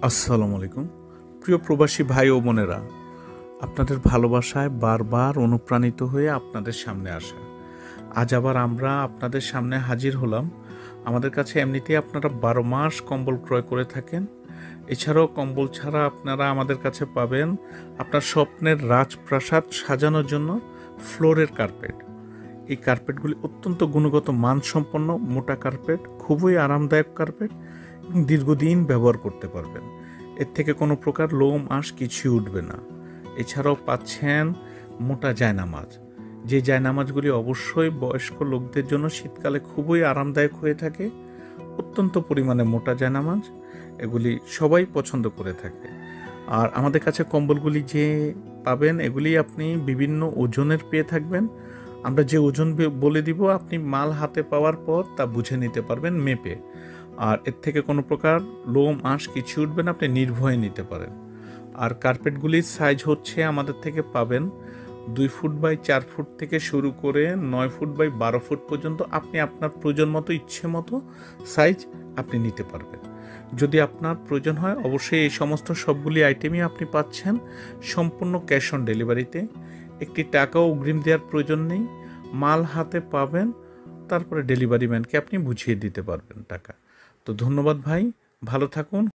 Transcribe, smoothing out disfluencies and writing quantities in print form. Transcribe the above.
আসসালামু আলাইকুম। প্রিয় প্রবাসী ভাই ও বোনেরা, আপনাদের ভালোবাসায় বারবার অনুপ্রাণিত হয়ে আপনাদের সামনে আসা। আজ আবার আমরা আপনাদের সামনে হাজির হলাম। আমাদের কাছে এমনিতেই আপনারা 12 মাস কম্বল ক্রয় করে থাকেন। এছাড়াও কম্বল ছাড়া আপনারা আমাদের কাছে পাবেন আপনার স্বপ্নের রাজপ্রাসাদ সাজানোর জন্য ফ্লোরের কার্পেট। এই কার্পেটগুলি অত্যন্ত গুণগত মানসম্পন্ন মোটা কার্পেট, খুবই আরামদায়ক কার্পেট এবং দীর্ঘদিন ব্যবহার করতে পারবেন। এর থেকে কোনো প্রকার লোম আঁশ কিছুই উঠবে না। এছাড়াও পাচ্ছেন মোটা জায়নামাজ, যে জায়নামাজগুলি অবশ্যই বয়স্ক লোকদের জন্য শীতকালে খুবই আরামদায়ক হয়ে থাকে। অত্যন্ত পরিমাণে মোটা জায়নামাজ, এগুলি সবাই পছন্দ করে থাকে। আর আমাদের কাছে কম্বলগুলি যে পাবেন, এগুলি আপনি বিভিন্ন ওজনের পেয়ে থাকবেন। আমরা যে ওজন বলে দিব, আপনি মাল হাতে পাওয়ার পর তা বুঝে নিতে পারবেন মেপে। আর এর থেকে কোনো প্রকার লোম আঁশ কিছু উঠবে না, আপনি নির্ভয়ে নিতে পারেন। আর কার্পেটগুলির সাইজ হচ্ছে আমাদের থেকে পাবেন 2 ফুট বাই 4 ফুট থেকে শুরু করে 9 ফুট বাই 12 ফুট পর্যন্ত। আপনি আপনার প্রয়োজন মতো, ইচ্ছে মতো সাইজ আপনি নিতে পারবেন। যদি আপনার প্রয়োজন হয়, অবশ্যই এই সমস্ত সবগুলি আইটেমই আপনি পাচ্ছেন সম্পূর্ণ ক্যাশ অন ডেলিভারিতে। একটি টাকাও অগ্রিম দেওয়ার প্রয়োজন নেই। মাল হাতে পাবেন, তারপরে ডেলিভারি ম্যানকে আপনি বুঝিয়ে দিতে পারবেন টাকা। তো ধন্যবাদ ভাই, ভালো থাকুন।